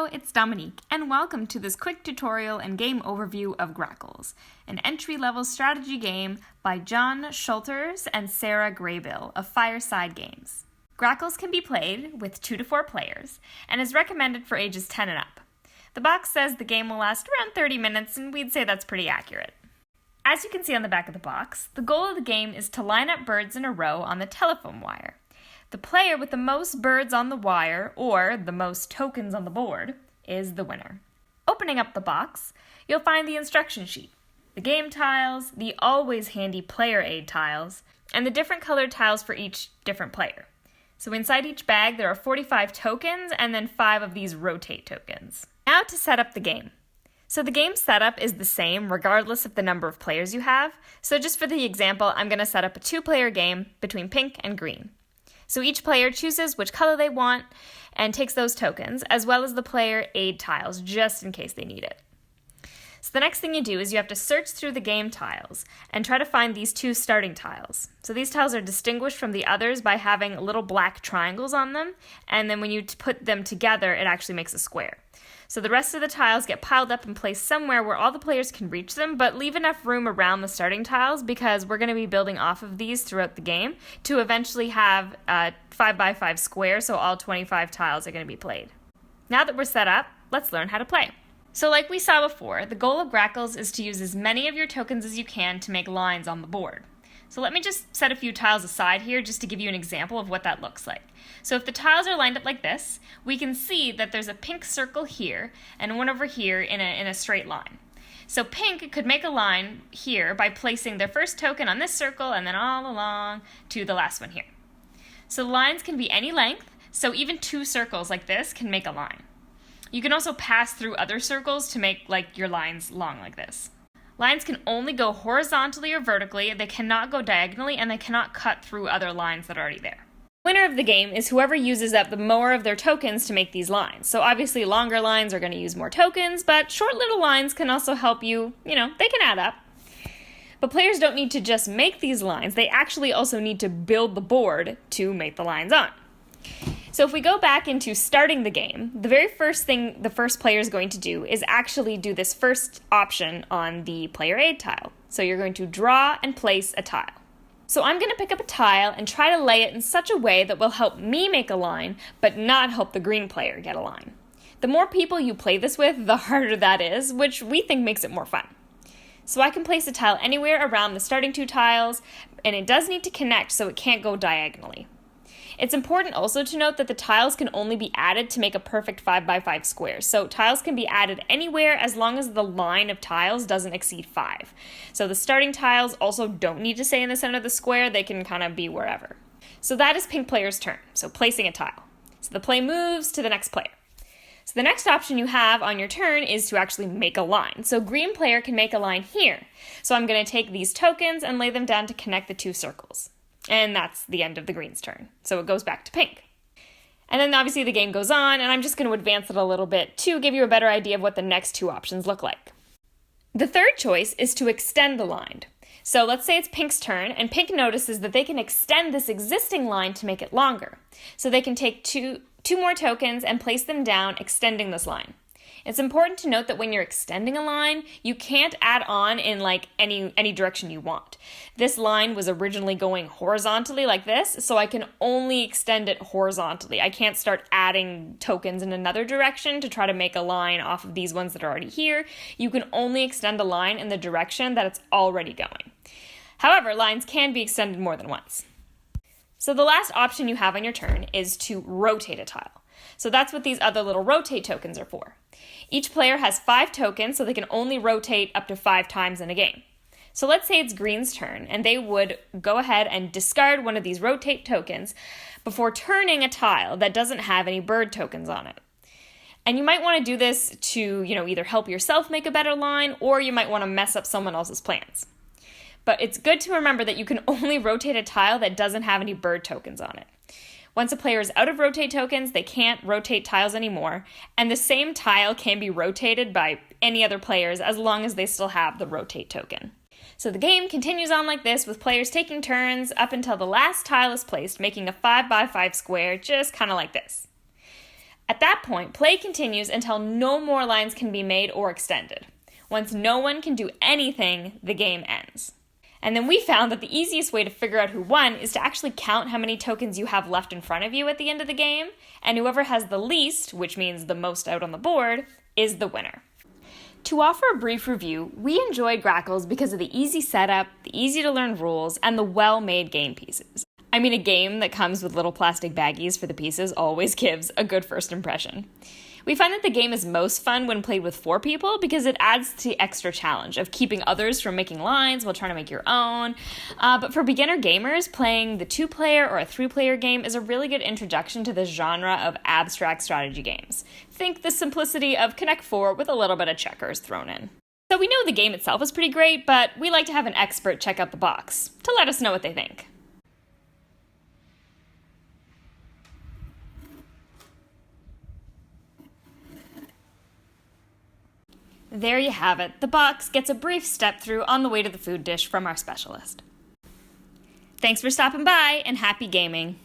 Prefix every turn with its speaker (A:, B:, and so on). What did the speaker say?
A: Hello, it's Dominique, and welcome to this quick tutorial and game overview of Grackles, an entry-level strategy game by John Schulters and Sarah Graybill of Fireside Games. Grackles can be played with 2 to 4 players, and is recommended for ages 10 and up. The box says the game will last around 30 minutes, and we'd say that's pretty accurate. As you can see on the back of the box, the goal of the game is to line up birds in a row on the telephone wire. The player with the most birds on the wire, or the most tokens on the board, is the winner. Opening up the box, you'll find the instruction sheet, the game tiles, the always handy player aid tiles, and the different colored tiles for each different player. So inside each bag there are 45 tokens and then 5 of these rotate tokens. Now to set up the game. So the game setup is the same regardless of the number of players you have. So just for the example, I'm going to set up a 2-player game between pink and green. So each player chooses which color they want and takes those tokens, as well as the player aid tiles, just in case they need it. So the next thing you do is you have to search through the game tiles and try to find these 2 starting tiles. So these tiles are distinguished from the others by having little black triangles on them, and then when you put them together, it actually makes a square. So the rest of the tiles get piled up and placed somewhere where all the players can reach them, but leave enough room around the starting tiles because we're going to be building off of these throughout the game to eventually have a 5x5 square, so all 25 tiles are going to be played. Now that we're set up, let's learn how to play. So like we saw before, the goal of Grackles is to use as many of your tokens as you can to make lines on the board. So let me just set a few tiles aside here just to give you an example of what that looks like. So if the tiles are lined up like this, we can see that there's a pink circle here and one over here in a straight line. So pink could make a line here by placing their first token on this circle and then all along to the last one here. So lines can be any length, so even 2 circles like this can make a line. You can also pass through other circles to make your lines long like this. Lines can only go horizontally or vertically, they cannot go diagonally, and they cannot cut through other lines that are already there. The winner of the game is whoever uses up the more of their tokens to make these lines. So obviously longer lines are going to use more tokens, but short little lines can also help you, they can add up. But players don't need to just make these lines, they actually also need to build the board to make the lines on. So if we go back into starting the game, the very first thing the first player is going to do is actually do this first option on the player aid tile. So you're going to draw and place a tile. So I'm going to pick up a tile and try to lay it in such a way that will help me make a line, but not help the green player get a line. The more people you play this with, the harder that is, which we think makes it more fun. So I can place a tile anywhere around the starting 2 tiles, and it does need to connect so it can't go diagonally. It's important also to note that the tiles can only be added to make a perfect 5x5 square. So tiles can be added anywhere as long as the line of tiles doesn't exceed 5. So the starting tiles also don't need to stay in the center of the square, they can kind of be wherever. So that is pink player's turn, so placing a tile. So the play moves to the next player. So the next option you have on your turn is to actually make a line. So green player can make a line here. So I'm going to take these tokens and lay them down to connect the 2 circles. And that's the end of the green's turn. So it goes back to pink. And then obviously the game goes on, and I'm just going to advance it a little bit to give you a better idea of what the next 2 options look like. The third choice is to extend the line. So let's say it's pink's turn, and pink notices that they can extend this existing line to make it longer. So they can take two more tokens and place them down, extending this line. It's important to note that when you're extending a line, you can't add on in any direction you want. This line was originally going horizontally like this, so I can only extend it horizontally. I can't start adding tokens in another direction to try to make a line off of these ones that are already here. You can only extend a line in the direction that it's already going. However, lines can be extended more than once. So the last option you have on your turn is to rotate a tile. So that's what these other little rotate tokens are for. Each player has 5 tokens, so they can only rotate up to 5 times in a game. So let's say it's green's turn, and they would go ahead and discard one of these rotate tokens before turning a tile that doesn't have any bird tokens on it. And you might want to do this to, either help yourself make a better line, or you might want to mess up someone else's plans. But it's good to remember that you can only rotate a tile that doesn't have any bird tokens on it. Once a player is out of rotate tokens, they can't rotate tiles anymore, and the same tile can be rotated by any other players as long as they still have the rotate token. So the game continues on like this, with players taking turns up until the last tile is placed, making a 5x5 square, just kind of like this. At that point, play continues until no more lines can be made or extended. Once no one can do anything, the game ends. And then we found that the easiest way to figure out who won is to actually count how many tokens you have left in front of you at the end of the game, and whoever has the least, which means the most out on the board, is the winner. To offer a brief review, we enjoyed Grackles because of the easy setup, the easy-to-learn rules, and the well-made game pieces. I mean, a game that comes with little plastic baggies for the pieces always gives a good first impression. We find that the game is most fun when played with 4 people because it adds to the extra challenge of keeping others from making lines while trying to make your own. But for beginner gamers, playing the 2-player or a 3-player game is a really good introduction to this genre of abstract strategy games. Think the simplicity of Connect 4 with a little bit of checkers thrown in. So we know the game itself is pretty great, but we like to have an expert check out the box to let us know what they think. There you have it. The box gets a brief step through on the way to the food dish from our specialist. Thanks for stopping by, and happy gaming!